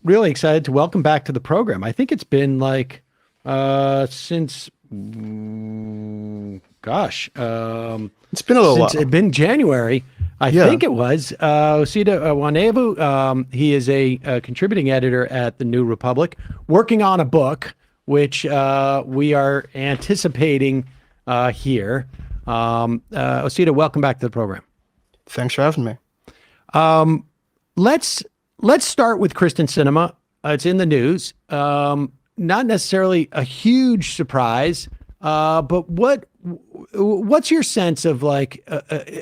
really excited to welcome back to the program. I think it's been like since It's been a little since while. it been January. I Yeah. think it was Osita Nwanevu. He is a contributing editor at the New Republic, working on a book which we are anticipating here. Osita, welcome back to the program. Thanks for having me. Let's start with Kristen Sinema. It's in the news. Not necessarily a huge surprise, but what's your sense of like,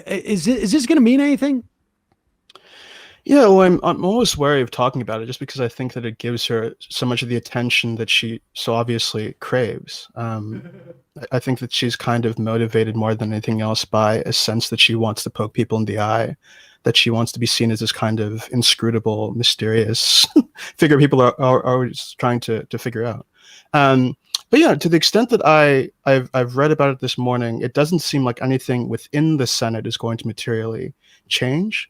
is this going to mean anything? Yeah, well, I'm always wary of talking about it just because I think that it gives her so much of the attention that she so obviously craves. I think that she's kind of motivated more than anything else by a sense that she wants to poke people in the eye, that she wants to be seen as this kind of inscrutable, mysterious figure people are always trying to figure out. But yeah, to the extent that I've read about it this morning, it doesn't seem like anything within the Senate is going to materially change.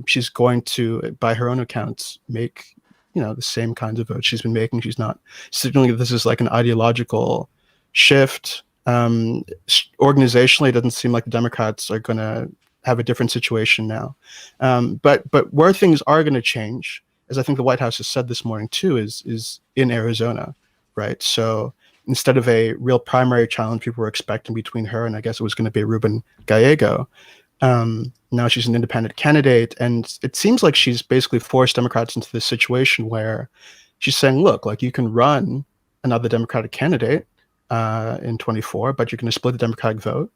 She's going to, by her own accounts, make the same kinds of votes she's been making. She's not signaling that this is like an ideological shift. Organizationally, it doesn't seem like the Democrats are going to have a different situation now. But where things are going to change, as I think the White House has said this morning too, is in Arizona, right? So instead of a real primary challenge people were expecting between her and I guess it was going to be Reuben Gallego, now she's an independent candidate, and it seems like she's basically forced Democrats into this situation where she's saying, look, like you can run another Democratic candidate in 24, but you're going to split the Democratic vote,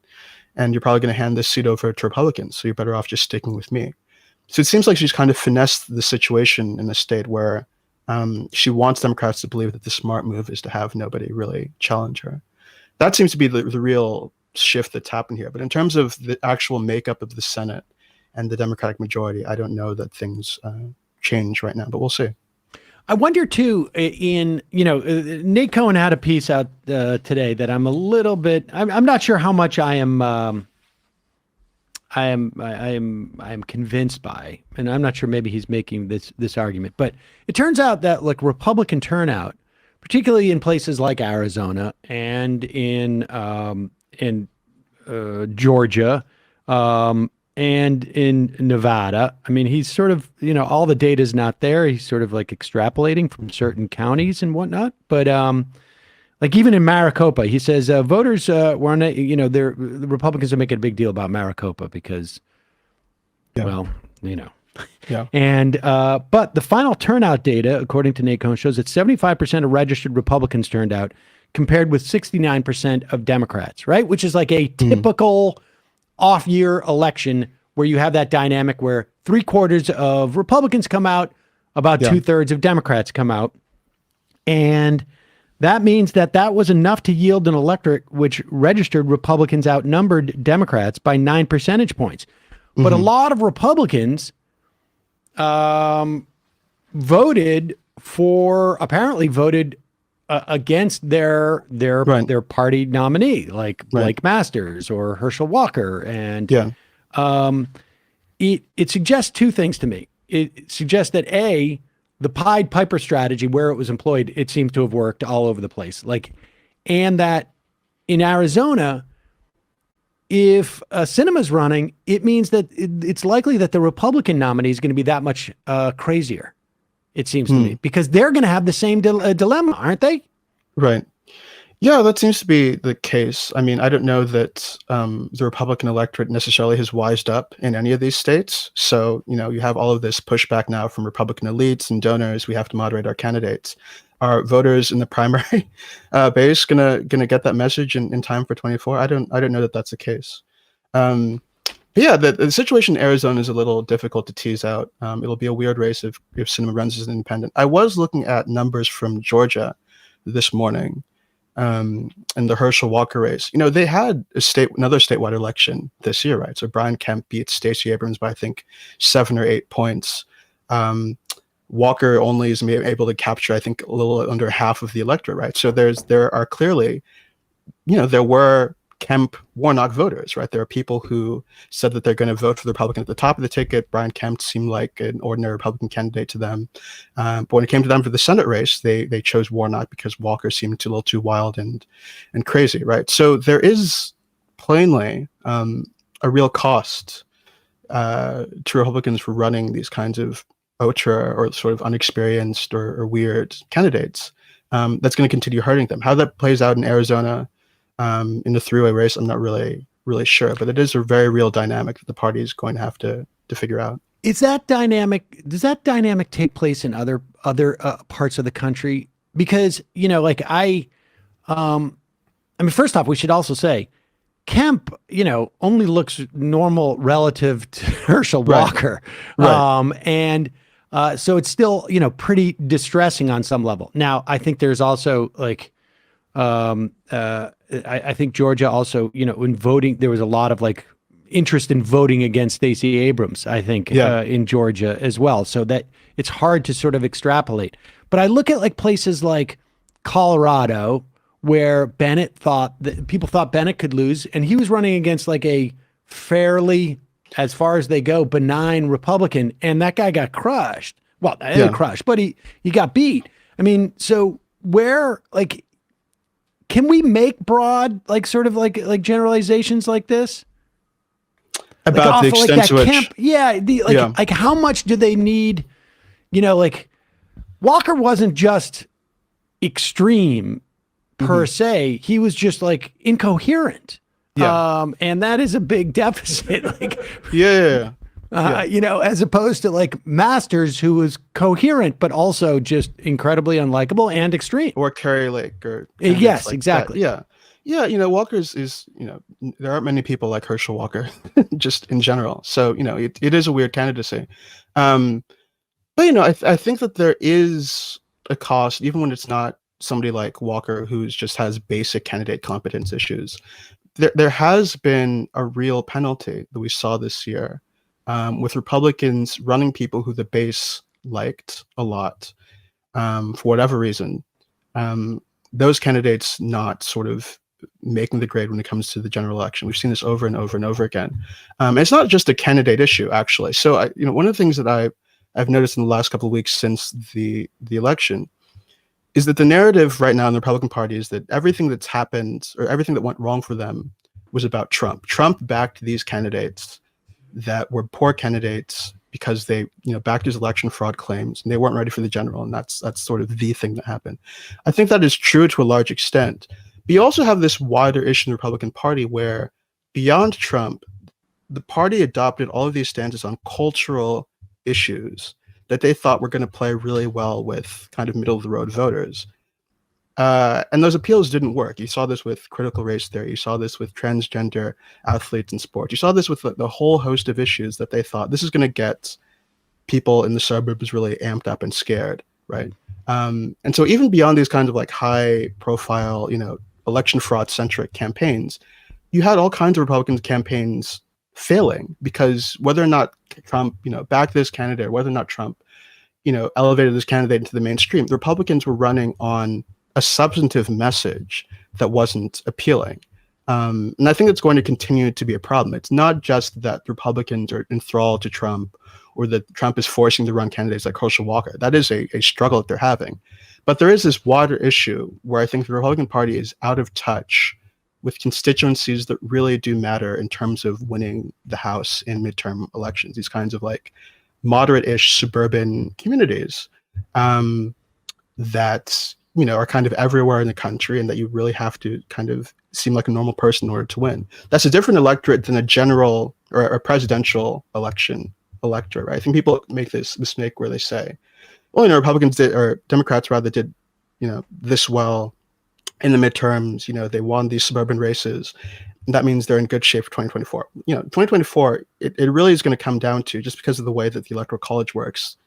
and you're probably going to hand this seat over to Republicans, so you're better off just sticking with me. So it seems like she's kind of finessed the situation in the state where she wants Democrats to believe that the smart move is to have nobody really challenge her. That seems to be the real shift that's happened here. But in terms of the actual makeup of the Senate and the Democratic majority, I don't know that things change right now, but we'll see. I wonder too, Nate Cohen had a piece out today that I'm a little bit, I'm not sure how much I am convinced by, and I'm not sure maybe he's making this argument, but it turns out that like Republican turnout, particularly in places like Arizona and in Georgia, and in Nevada. I mean, he's sort of, all the data is not there. He's sort of like extrapolating from certain counties and whatnot. But like even in Maricopa, he says voters were on, the Republicans are making a big deal about Maricopa because, Yeah. Yeah. And but the final turnout data, according to Nate Cohen, shows that 75% of registered Republicans turned out, compared with 69% of Democrats, right? Which is like a typical off-year election where you have that dynamic where 3/4 of Republicans come out, about 2/3 of Democrats come out. And that means that was enough to yield an electorate which registered Republicans outnumbered Democrats by 9 percentage points. But a lot of Republicans voted against their party nominee, like Masters or Herschel Walker, and it suggests two things to me. It suggests that the Pied Piper strategy, where it was employed, it seems to have worked all over the place. And that in Arizona, if Sinema's running, it means that it's likely that the Republican nominee is going to be that much crazier. It seems to me, because they're going to have the same dilemma, aren't they? Right. Yeah, that seems to be the case. I mean, I don't know that the Republican electorate necessarily has wised up in any of these states. So, you have all of this pushback now from Republican elites and donors. We have to moderate our candidates. Are voters in the primary base gonna get that message in time for 24? I don't know that that's the case. But yeah, the situation in Arizona is a little difficult to tease out. It'll be a weird race if Sinema runs as an independent. I was looking at numbers from Georgia this morning, in the Herschel Walker race. They had another statewide election this year, right? So Brian Kemp beat Stacey Abrams by I think 7 or 8 points. Walker only is able to capture I think a little under half of the electorate, right? So there are clearly, there were Kemp Warnock voters, right? There are people who said that they're going to vote for the Republican at the top of the ticket. Brian Kemp seemed like an ordinary Republican candidate to them. But when it came to them for the Senate race, they chose Warnock because Walker seemed a little too wild and crazy, right? So there is plainly a real cost to Republicans for running these kinds of ultra or sort of unexperienced or weird candidates. That's going to continue hurting them. How that plays out in Arizona in the three-way race, I'm not really sure, but it is a very real dynamic that the party is going to have to figure out. Does that dynamic take place in other parts of the country? Because, like I mean, first off, we should also say Kemp, only looks normal relative to Herschel Walker. Right. And so it's still, pretty distressing on some level. Now, I think there's also like, I think Georgia also, in voting, there was a lot of like interest in voting against Stacey Abrams, I think, in Georgia as well. So that it's hard to sort of extrapolate. But I look at like places like Colorado, where people thought Bennett could lose, and he was running against like a fairly, as far as they go, benign Republican, and that guy got crushed. Well, not really crushed, but he got beat. I mean, so where, like, can we make broad, like, sort of like generalizations like this? About the extent to which, Kemp, like how much do they need? Like Walker wasn't just extreme per se; he was just like incoherent. And that is a big deficit. Like, as opposed to like Masters, who was coherent but also just incredibly unlikable and extreme. Or Kerry Lake, or yes, like exactly. That. Walker is there aren't many people like Herschel Walker, just in general. So it is a weird candidacy. But I think that there is a cost, even when it's not somebody like Walker who just has basic candidate competence issues. There has been a real penalty that we saw this year with Republicans running people who the base liked a lot for whatever reason. Those candidates not sort of making the grade when it comes to the general election. We've seen this over and over and over again. It's not just a candidate issue, actually. So, one of the things that I've noticed in the last couple of weeks since the election is that the narrative right now in the Republican Party is that everything that's happened or everything that went wrong for them was about Trump. Trump backed these candidates that were poor candidates because they, backed his election fraud claims and they weren't ready for the general. And that's sort of the thing that happened. I think that is true to a large extent. But you also have this wider issue in the Republican Party where beyond Trump, the party adopted all of these stances on cultural issues that they thought were going to play really well with kind of middle of the road voters. And those appeals didn't work. You saw this with critical race theory. You saw this with transgender athletes in sports. You saw this with the whole host of issues that they thought this is going to get people in the suburbs really amped up and scared, right? And so even beyond these kinds of like high profile, election fraud centric campaigns, you had all kinds of Republican campaigns failing because whether or not Trump, backed this candidate, or whether or not Trump, elevated this candidate into the mainstream, the Republicans were running on a substantive message that wasn't appealing. And I think it's going to continue to be a problem. It's not just that the Republicans are enthralled to Trump or that Trump is forcing to run candidates like Herschel Walker. That is a struggle that they're having. But there is this wider issue where I think the Republican Party is out of touch with constituencies that really do matter in terms of winning the House in midterm elections, these kinds of like moderate-ish suburban communities that, are kind of everywhere in the country and that you really have to kind of seem like a normal person in order to win. That's a different electorate than a general or a presidential election electorate, right? I think people make this mistake where they say, well, Republicans did, or Democrats rather did, this well in the midterms, they won these suburban races. And that means they're in good shape for 2024. 2024, it really is going to come down to, just because of the way that the Electoral College works,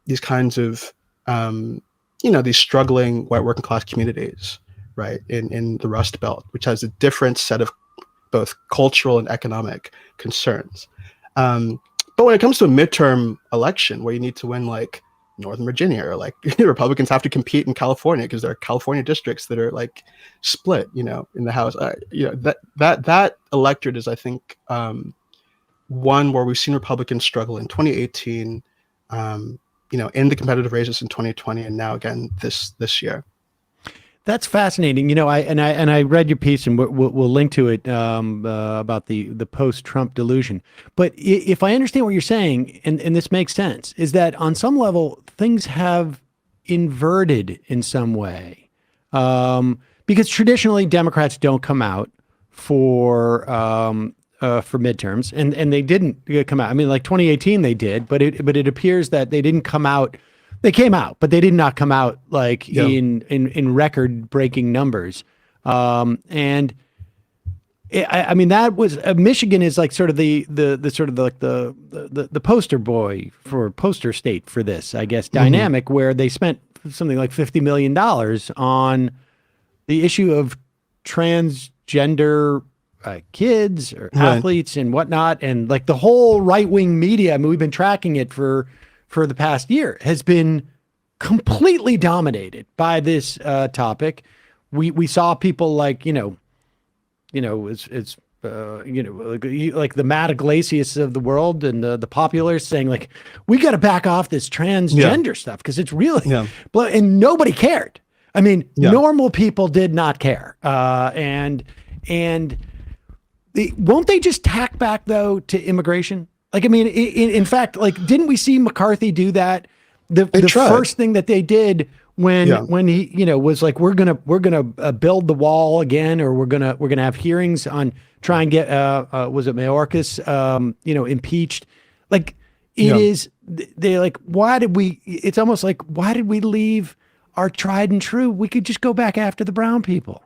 these kinds of, these struggling white working class communities, right, in the Rust Belt, which has a different set of both cultural and economic concerns. But when it comes to a midterm election where you need to win like Northern Virginia, or like Republicans have to compete in California because there are California districts that are like split, in the House. That electorate is, I think, one where we've seen Republicans struggle in 2018, in the competitive races in 2020, and now again this year. That's fascinating. I read your piece, and we'll link to it about the post-Trump delusion. But if I understand what you're saying, and this makes sense, is that on some level things have inverted in some way, because traditionally Democrats don't come out for midterms, and they didn't come out. I mean, like 2018 they did, but it appears that they didn't come out. They came out, but they did not come out like in record-breaking numbers. I mean, that was Michigan is like sort of the poster boy for poster state for this, I guess, dynamic where they spent something like $50 million on the issue of transgender kids or athletes and whatnot, and like the whole right-wing media. I mean, we've been tracking it for the past year, has been completely dominated by this topic. We saw people like, like the Matt Iglesias of the world and the populars saying like, we got to back off this transgender stuff because it's really, and nobody cared. I mean, normal people did not care. Won't they just tack back though to immigration? Like, I mean, in fact, like, didn't we see McCarthy do that? The first thing that they did when he, was like, we're gonna build the wall again, or we're gonna have hearings on try and get was it Mayorkas impeached? Like, they like, why did we? It's almost like, why did we leave our tried and true? We could just go back after the brown people.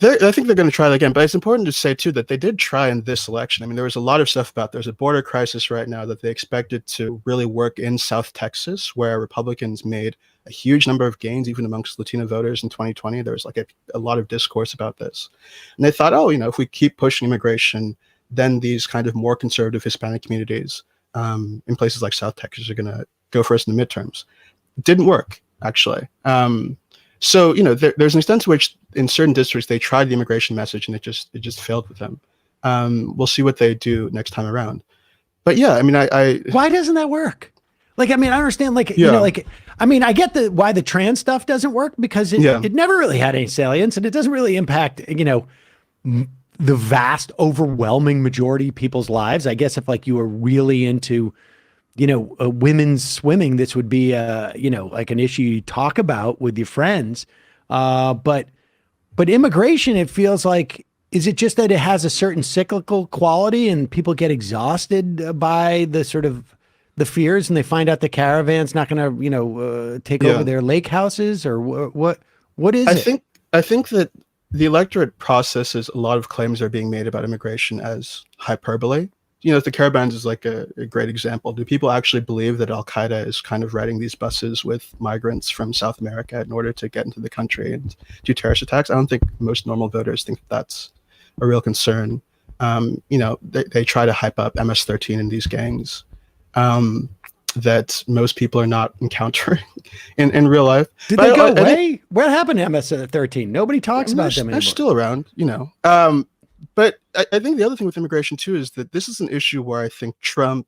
I think they're going to try that again, but it's important to say too that they did try in this election. I mean, there was a lot of stuff about there's a border crisis right now that they expected to really work in South Texas, where Republicans made a huge number of gains, even amongst Latino voters in 2020. There was like a lot of discourse about this, and they thought, if we keep pushing immigration, then these kind of more conservative Hispanic communities in places like South Texas are going to go first in the midterms. It didn't work, actually. So, there's an extent to which in certain districts they tried the immigration message and it just failed with them. We'll see what they do next time around. But yeah, I mean, why doesn't that work? Like, I mean, I understand, like, I mean, I get why the trans stuff doesn't work because it never really had any salience, and it doesn't really impact, the vast, overwhelming majority of people's lives. I guess if like you were really into women's swimming, this would be like an issue you talk about with your friends. But immigration, it feels like, is it just that it has a certain cyclical quality and people get exhausted by the sort of the fears and they find out the caravan's not going to, take over their lake houses, or what is it? I think that the electorate processes a lot of claims that are being made about immigration as hyperbole. The caravans is like a great example. Do people actually believe that Al-Qaeda is kind of riding these buses with migrants from South America in order to get into the country and do terrorist attacks? I don't think most normal voters think that's a real concern. They try to hype up MS-13 in these gangs that most people are not encountering in real life. Did they go away? What happened to MS-13? Nobody talks about them anymore. They're still around, But I think the other thing with immigration too is that this is an issue where I think Trump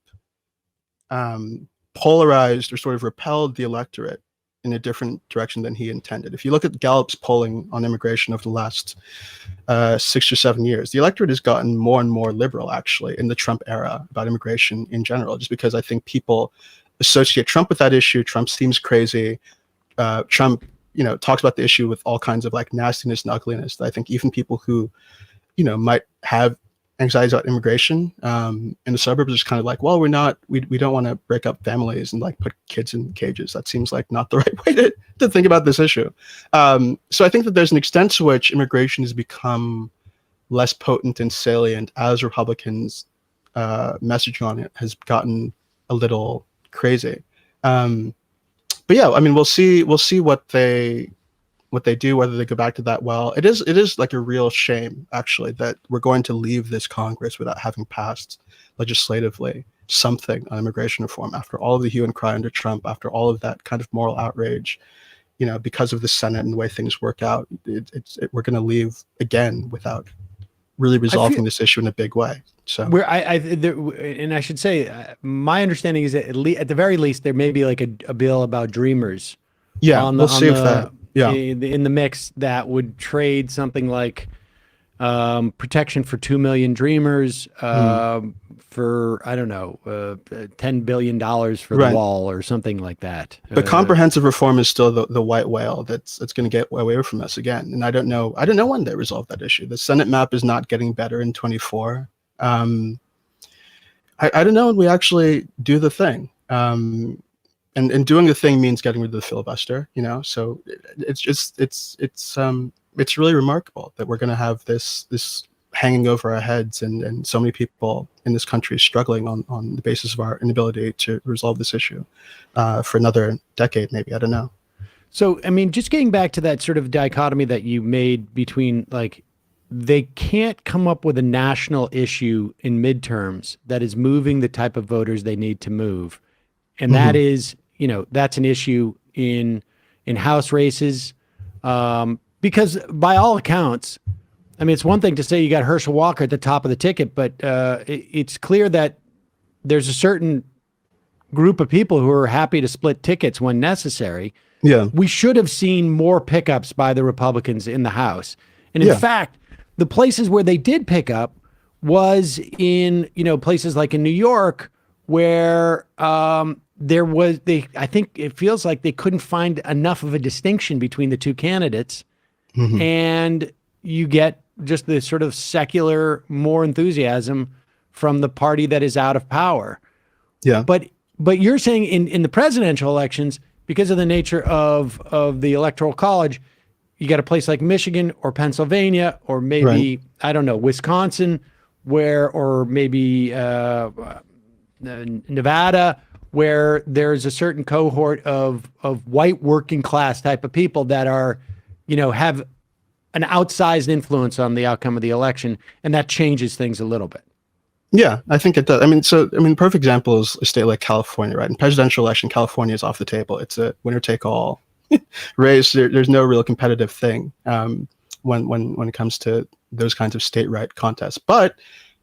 polarized or sort of repelled the electorate in a different direction than he intended. If you look at Gallup's polling on immigration over the last 6 or 7 years, the electorate has gotten more and more liberal actually in the Trump era about immigration in general, just because I think people associate Trump with that issue. Trump seems crazy. Trump, talks about the issue with all kinds of like nastiness and ugliness that I think even people who might have anxieties about immigration in the suburbs is kind of like, well, we don't want to break up families and like put kids in cages. That seems like not the right way to think about this issue. So I think that there's an extent to which immigration has become less potent and salient as Republicans' messaging on it has gotten a little crazy. But yeah, I mean, we'll see what they do, whether they go back to that well. It is like a real shame, actually, that we're going to leave this Congress without having passed legislatively something on immigration reform after all of the hue and cry under Trump, after all of that kind of moral outrage, because of the Senate and the way things work out, we're going to leave again without really resolving this issue in a big way. So and I should say, my understanding is that at the very least, there may be like a bill about dreamers. Yeah, we'll see if that. Yeah, in the mix that would trade something like protection for 2 million dreamers for, I don't know, $10 billion for the wall or something like that. But comprehensive reform is still the white whale that's going to get away from us again. And I don't know when they resolve that issue. The Senate map is not getting better in 24. I don't know when we actually do the thing. And doing the thing means getting rid of the filibuster, so it's really remarkable that we're going to have this hanging over our heads and so many people in this country struggling on the basis of our inability to resolve this issue for another decade, maybe. I don't know. So, I mean, just getting back to that sort of dichotomy that you made between, like, they can't come up with a national issue in midterms that is moving the type of voters they need to move. And that is, that's an issue in House races, because by all accounts, I mean, it's one thing to say you got Herschel Walker at the top of the ticket, but it's clear that there's a certain group of people who are happy to split tickets when necessary. Yeah, we should have seen more pickups by the Republicans in the House, and in fact, the places where they did pick up was in places like in New York, where I think it feels like they couldn't find enough of a distinction between the two candidates, and you get just the sort of secular more enthusiasm from the party that is out of power. Yeah. But you're saying in the presidential elections, because of the nature of the Electoral College, you got a place like Michigan or Pennsylvania or maybe, I don't know, Wisconsin, or maybe Nevada, where there's a certain cohort of white working class type of people that are, have an outsized influence on the outcome of the election, and that changes things a little bit. Yeah, I think it does. Perfect example is a state like California, right? In presidential election, California is off the table. It's a winner-take-all race. There's no real competitive thing when it comes to those kinds of state-right contests. But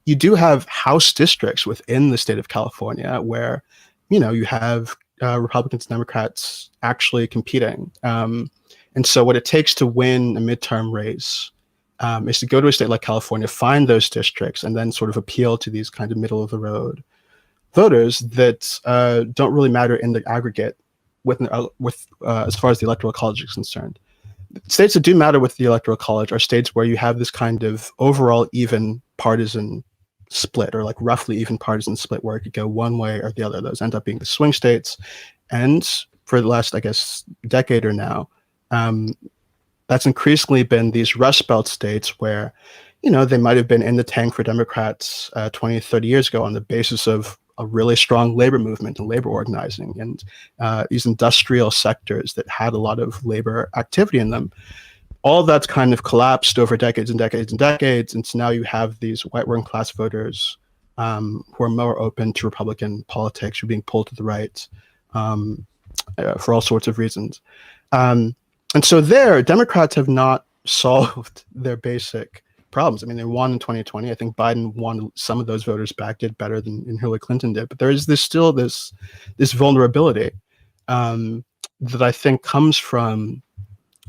you do have House districts within the state of California where, you have Republicans and Democrats actually competing. And so what it takes to win a midterm race is to go to a state like California, find those districts, and then sort of appeal to these kind of middle of the road voters that don't really matter in the aggregate with as far as the Electoral College is concerned. States that do matter with the Electoral College are states where you have this kind of overall even partisan split, or like roughly even partisan split, where it could go one way or the other. Those end up being the swing states. And for the last, I guess, decade or now, that's increasingly been these Rust Belt states where, they might have been in the tank for Democrats 20, 30 years ago on the basis of a really strong labor movement and labor organizing, and these industrial sectors that had a lot of labor activity in them. All that's kind of collapsed over decades and decades and decades. And so now you have these white working class voters who are more open to Republican politics, who are being pulled to the right for all sorts of reasons. And so Democrats have not solved their basic problems. I mean, they won in 2020. I think Biden won some of those voters back, did better than Hillary Clinton did. But there is still this vulnerability that I think comes from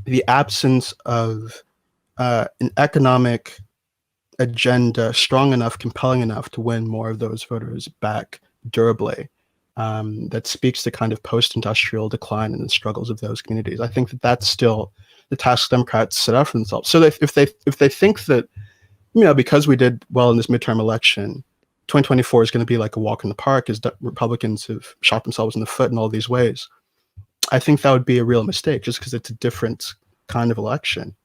the absence of an economic agenda strong enough, compelling enough to win more of those voters back durably. That speaks to kind of post-industrial decline and the struggles of those communities. I think that's still the task Democrats set out for themselves. So if they think that, because we did well in this midterm election, 2024 is going to be like a walk in the park, as Republicans have shot themselves in the foot in all these ways, I think that would be a real mistake, just because it's a different kind of election.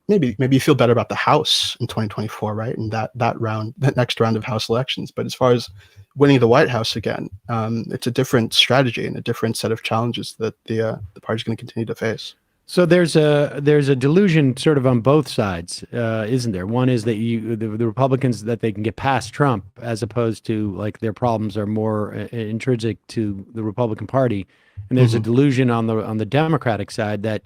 Maybe you feel better about the House in 2024, right? And that next round of House elections. But as far as winning the White House again, it's a different strategy and a different set of challenges that the party's going to continue to face. So there's a delusion sort of on both sides, isn't there? One is that the Republicans, that they can get past Trump, as opposed to like their problems are more intrinsic to the Republican Party, and there's a delusion on the Democratic side that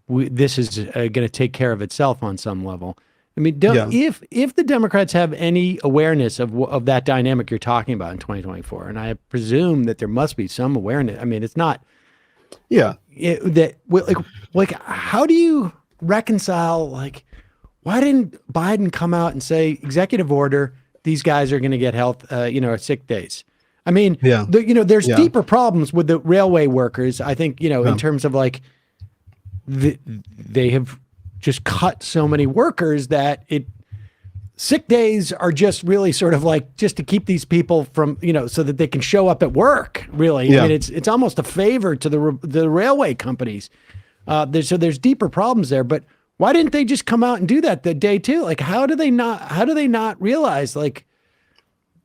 this is going to take care of itself on some level. I mean, if the Democrats have any awareness of that dynamic you're talking about in 2024, and I presume that there must be some awareness. I mean, it's not. Yeah. Like, how do you reconcile, like, why didn't Biden come out and say, executive order, these guys are going to get health, sick days? I mean, there's deeper problems with the railway workers. I think, in terms of like, they have just cut so many workers that sick days are just really sort of like just to keep these people from, so that they can show up at work, really. I mean, it's almost a favor to the railway companies. So there's deeper problems there, but why didn't they just come out and do that the day too? Like, how do they not realize, like,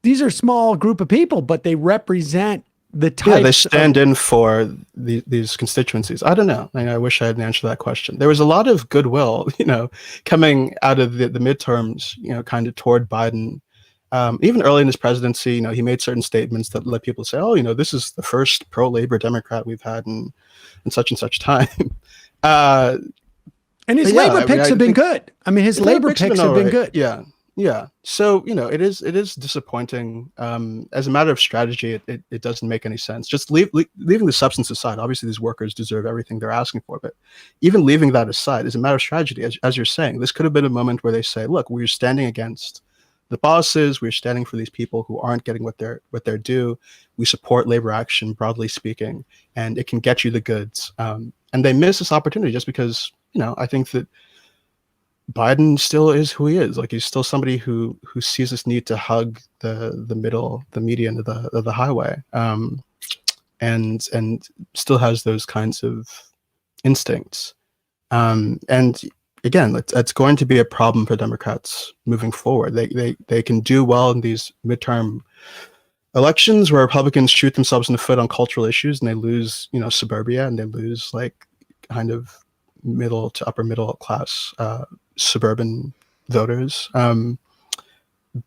these are small group of people, but they represent the types. Yeah, they stand in for these constituencies. I don't know. I wish I had an answer to that question. There was a lot of goodwill, coming out of the midterms, kind of toward Biden. Even early in his presidency, he made certain statements that let people say, "Oh, this is the first pro-labor Democrat we've had in such and such time." And his labor picks have been good. I mean, his labor picks have been good. Yeah. Yeah. So, it is disappointing. As a matter of strategy, it doesn't make any sense. Just leaving the substance aside. Obviously, these workers deserve everything they're asking for. But even leaving that aside, as a matter of strategy, as you're saying, this could have been a moment where they say, look, we're standing against the bosses. We're standing for these people who aren't getting what they're due. We support labor action, broadly speaking, and it can get you the goods. And they miss this opportunity just because, I think that Biden still is who he is. Like, he's still somebody who sees this need to hug the middle, the median of the highway, and still has those kinds of instincts. And again, that's going to be a problem for Democrats moving forward. They can do well in these midterm elections where Republicans shoot themselves in the foot on cultural issues and they lose, suburbia, and they lose like kind of middle to upper middle class suburban voters.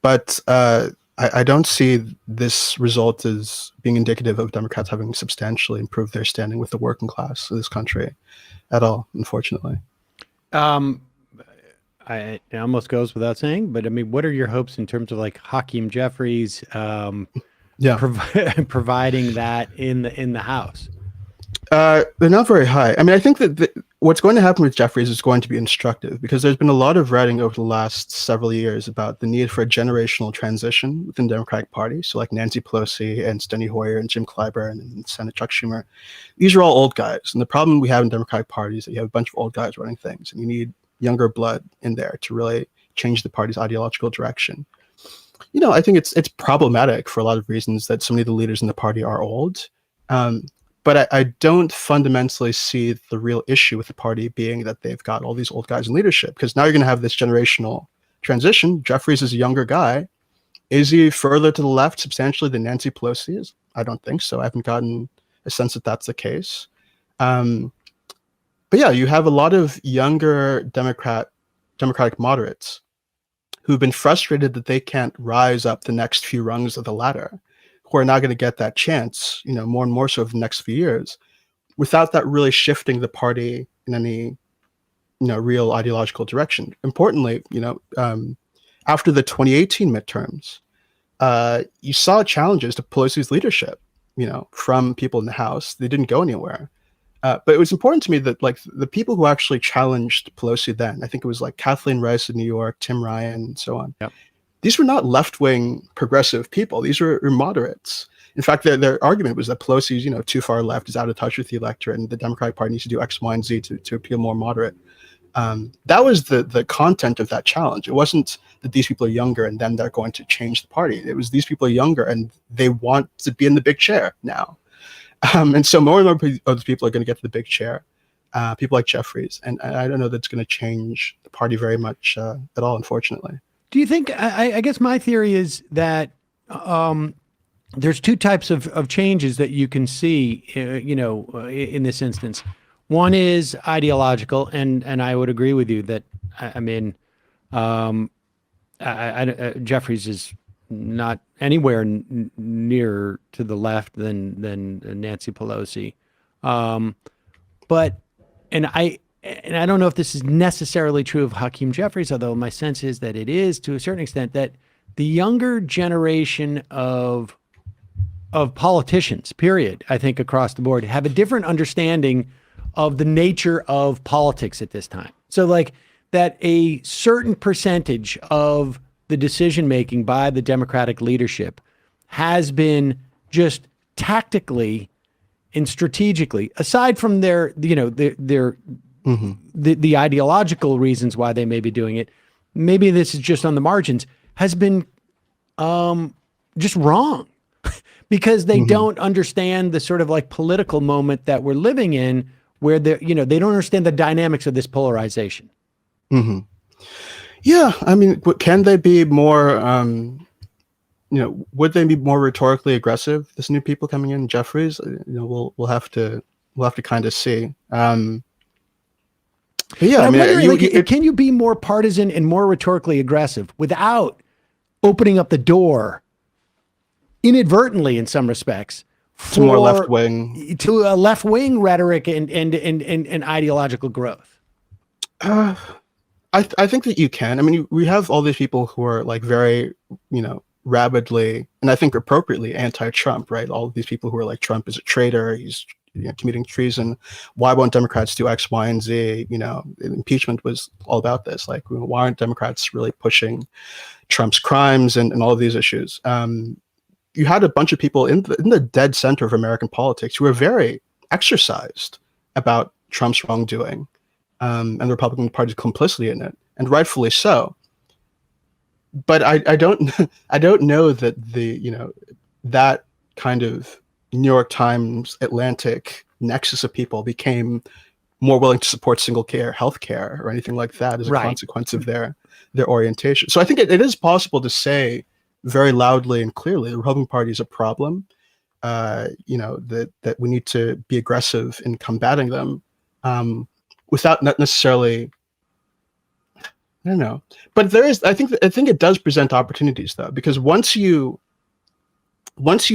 But I don't see this result as being indicative of Democrats having substantially improved their standing with the working class of this country at all, unfortunately. It almost goes without saying, but I mean, what are your hopes in terms of like Hakeem Jeffries providing that in the House? They're not very high. I mean, I think that what's going to happen with Jeffries is going to be instructive because there's been a lot of writing over the last several years about the need for a generational transition within the Democratic Party. So like Nancy Pelosi and Steny Hoyer and Jim Clyburn and Senate Chuck Schumer, these are all old guys. And the problem we have in Democratic Party is that you have a bunch of old guys running things and you need younger blood in there to really change the party's ideological direction. I think it's problematic for a lot of reasons that so many of the leaders in the party are old. But I don't fundamentally see the real issue with the party being that they've got all these old guys in leadership, because now you're going to have this generational transition. Jeffries is a younger guy. Is he further to the left substantially than Nancy Pelosi is? I don't think so. I haven't gotten a sense that that's the case. But yeah, you have a lot of younger Democratic moderates who've been frustrated that they can't rise up the next few rungs of the ladder, who are now going to get that chance, more and more so over the next few years, without that really shifting the party in any, real ideological direction. Importantly, after the 2018 midterms, you saw challenges to Pelosi's leadership, from people in the House. They didn't go anywhere. But it was important to me that like the people who actually challenged Pelosi then, I think it was like Kathleen Rice in New York, Tim Ryan, and so on. Yep. These were not left-wing progressive people. These were moderates. In fact, their argument was that Pelosi's, too far left, is out of touch with the electorate, and the Democratic Party needs to do X, Y, and Z to appeal more moderate. That was the content of that challenge. It wasn't that these people are younger and then they're going to change the party. It was these people are younger and they want to be in the big chair now. And so more and more of these people are going to get to the big chair. People like Jeffries. And I don't know that's going to change the party very much at all, unfortunately. Do you think, I guess my theory is that there's two types of changes that you can see, in this instance. One is ideological, and I would agree with you that I mean, Jeffries is not anywhere nearer to the left than Nancy Pelosi, but and I don't know if this is necessarily true of Hakeem Jeffries, although my sense is that it is to a certain extent, that the younger generation of politicians, period, I think across the board, have a different understanding of the nature of politics at this time. So like that a certain percentage of the decision making by the Democratic leadership has been just tactically and strategically, aside from their the ideological reasons why they may be doing it, maybe this is just on the margins, has been just wrong because they don't understand the sort of like political moment that we're living in, where they don't understand the dynamics of this polarization. Yeah, I mean, can they be more? Would they be more rhetorically aggressive? This new people coming in, Jeffries. We'll have to kind of see. But yeah, I mean, can you be more partisan and more rhetorically aggressive without opening up the door, inadvertently in some respects, to more left wing, to a left wing rhetoric and ideological growth? I think that you can. I mean, we have all these people who are like very, rabidly, and I think appropriately, anti-Trump, right? All of these people who are like, Trump is a traitor, he's committing treason. Why won't Democrats do X, Y, and Z? Impeachment was all about this. Like, why aren't Democrats really pushing Trump's crimes and all of these issues? You had a bunch of people in the dead center of American politics who were very exercised about Trump's wrongdoing, and the Republican Party's complicity in it, and rightfully so. But I don't know that that kind of New York Times, Atlantic nexus of people became more willing to support single care healthcare or anything like that as a consequence of their orientation. So I think it is possible to say very loudly and clearly the Republican Party is a problem. That we need to be aggressive in combating them, without not necessarily. I don't know, but there is. I think it does present opportunities though, because once you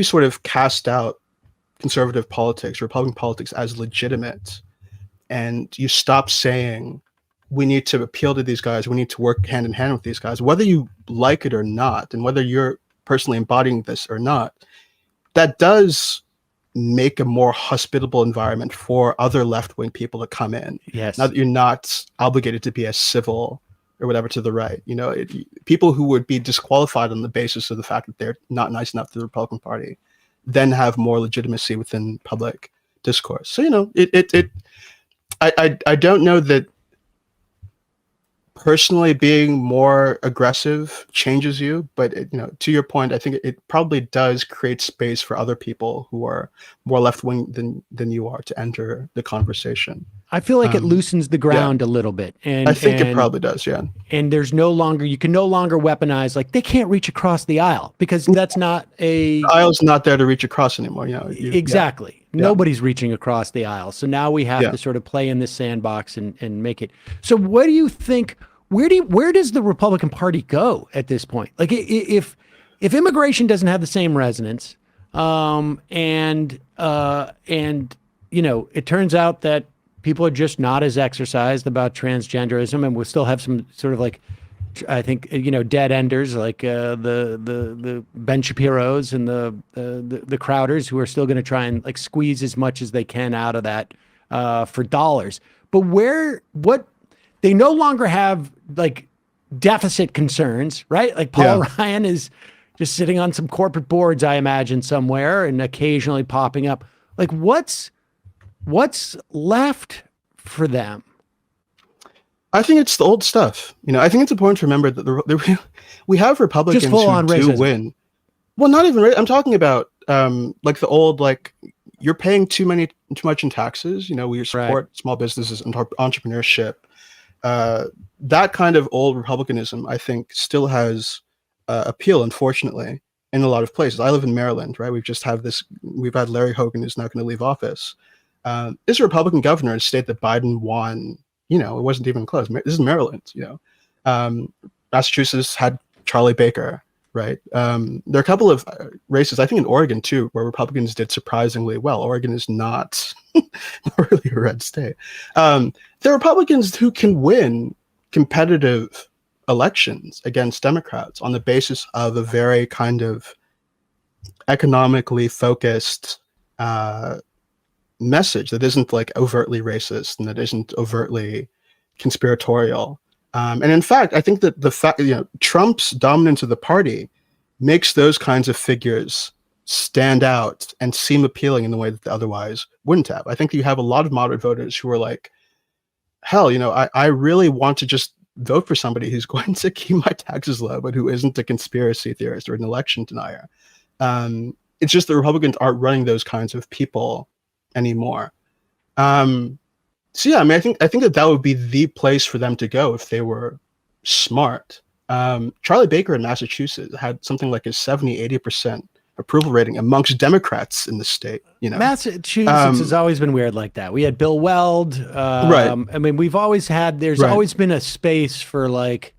sort of cast out conservative politics, Republican politics as legitimate, and you stop saying we need to appeal to these guys, we need to work hand in hand with these guys, whether you like it or not, and whether you're personally embodying this or not, that does make a more hospitable environment for other left-wing people to come in. Yes. Now that you're not obligated to be as civil or whatever to the right, people who would be disqualified on the basis of the fact that they're not nice enough to the Republican Party, then have more legitimacy within public discourse. So I don't know that personally being more aggressive changes you, but to your point, I think it probably does create space for other people who are more left wing than you are to enter the conversation. I feel like it loosens the ground a little bit, and I think it probably does. Yeah, and you can no longer weaponize like they can't reach across the aisle, because that's not the aisle's not there to reach across anymore. Exactly. Yeah. Nobody's reaching across the aisle, so now we have to sort of play in this sandbox and make it. So what do you think? Where does the Republican Party go at this point? Like if immigration doesn't have the same resonance, and it turns out that people are just not as exercised about transgenderism, and we'll still have some sort of like, I think, dead enders like the Ben Shapiro's and the Crowders, who are still going to try and like squeeze as much as they can out of that for dollars. But they no longer have like deficit concerns, right? Like Paul Ryan is just sitting on some corporate boards, I imagine, somewhere, and occasionally popping up. Like what's left for them? I think it's the old stuff. I think it's important to remember that we have Republicans who do win. Well, not even. I'm talking about like the old, like, you're paying too much in taxes. We support small businesses and entrepreneurship. That kind of old republicanism, I think, still has appeal, unfortunately, in a lot of places. I live in Maryland, right? We've had Larry Hogan, who's not going to leave office. is a Republican governor in a state that Biden won. It wasn't even close. This is Maryland. Massachusetts had Charlie Baker, right? There are a couple of races, I think in Oregon too, where Republicans did surprisingly well. Oregon is not really a red state. There are Republicans who can win competitive elections against Democrats on the basis of a very kind of economically focused message that isn't like overtly racist and that isn't overtly conspiratorial. And in fact, I think that the fact, Trump's dominance of the party makes those kinds of figures stand out and seem appealing in the way that they otherwise wouldn't have. I think you have a lot of moderate voters who are like, hell, I really want to just vote for somebody who's going to keep my taxes low, but who isn't a conspiracy theorist or an election denier. It's just the Republicans aren't running those kinds of people anymore. So yeah, I mean, I think that would be the place for them to go if they were smart. Charlie Baker in Massachusetts had something like a 70-80% approval rating amongst Democrats in the state. Massachusetts has always been weird like that. We had Bill Weld. Right. I mean, there's always been a space for like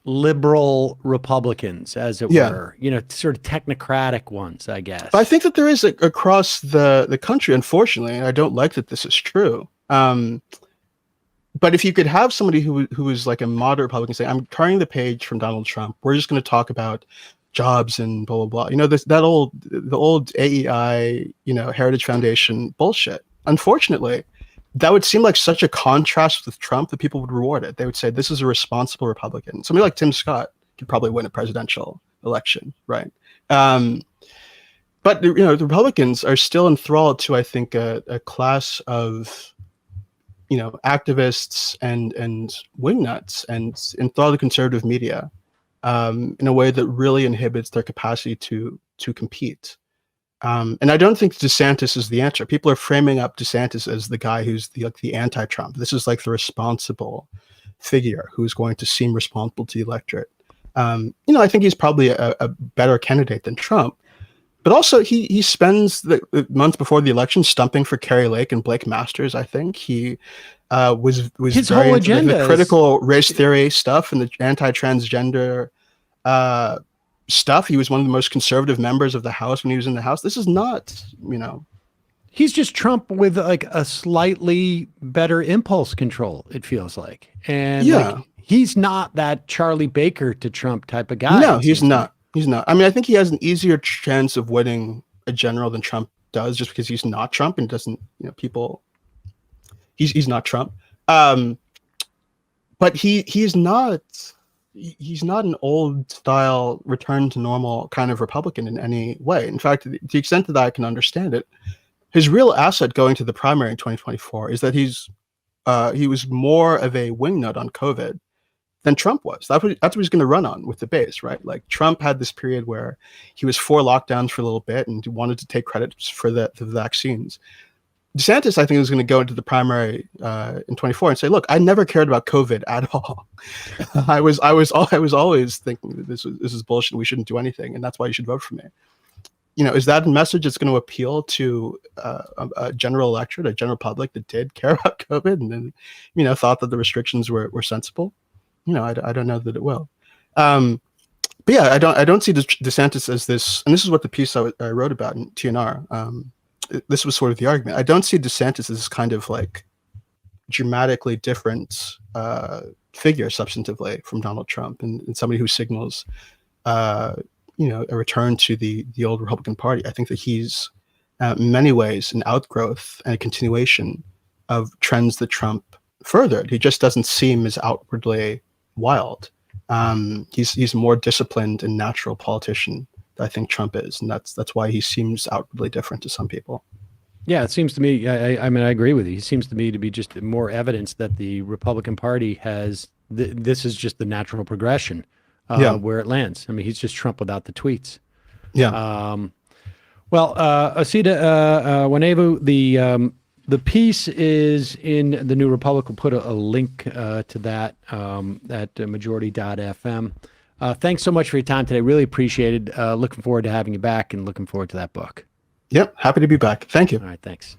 liberal Republicans, as it were, sort of technocratic ones, I guess. But I think that there is across the country, unfortunately, and I don't like that this is true. But if you could have somebody who is like a moderate Republican say, I'm turning the page from Donald Trump, we're just going to talk about jobs and blah, blah, blah. The old AEI, Heritage Foundation bullshit. Unfortunately, that would seem like such a contrast with Trump that people would reward it. They would say, this is a responsible Republican. Somebody like Tim Scott could probably win a presidential election, right? But the Republicans are still enthralled to, I think, a class of activists and wingnuts and enthralled the conservative media in a way that really inhibits their capacity to compete. And I don't think DeSantis is the answer. People are framing up DeSantis as the guy who's the anti-Trump. This is like the responsible figure who's going to seem responsible to the electorate. I think he's probably a better candidate than Trump. But also, he spends the months before the election stumping for Kari Lake and Blake Masters. I think he was his very whole agenda the critical race theory stuff and the anti-transgender stuff. He was one of the most conservative members of the House when he was in the House. This is not, He's just Trump with like a slightly better impulse control, it feels like. And he's not that Charlie Baker to Trump type of guy. No, he's not. He's not. I mean, I think he has an easier chance of winning a general than Trump does, just because he's not Trump and doesn't, he's not Trump. But he's not an old style return to normal kind of Republican in any way. In fact, to the extent that I can understand it, his real asset going to the primary in 2024 is that he was more of a wingnut on COVID than Trump was. That's what he's going to run on with the base, right? Like Trump had this period where he was for lockdowns for a little bit and wanted to take credit for the vaccines. DeSantis, I think, is going to go into the primary in 24 and say, "Look, I never cared about COVID at all. I was always thinking that this is bullshit. We shouldn't do anything, and that's why you should vote for me." Is that a message that's going to appeal to a general electorate, a general public that did care about COVID and then, thought that the restrictions were sensible? I don't know that it will. But yeah, I don't see DeSantis as this, and this is what the piece I wrote about in TNR. This was sort of the argument. I don't see DeSantis as this kind of like dramatically different figure substantively from Donald Trump and somebody who signals, a return to the old Republican Party. I think that he's in many ways an outgrowth and a continuation of trends that Trump furthered. He just doesn't seem as outwardly wild. He's a more disciplined and natural politician than I think Trump is, and that's why he seems outwardly different to some people. Yeah, it seems to me. I mean, I agree with you. He seems to me to be just more evidence that the Republican Party has. This is just the natural progression where it lands. I mean, he's just Trump without the tweets. Yeah. Osita Nwanevu, the piece is in the New Republic. We'll put a link to that at majority.fm. Thanks so much for your time today. Really appreciate it. Looking forward to having you back and looking forward to that book. Yep. Happy to be back. Thank you. All right. Thanks.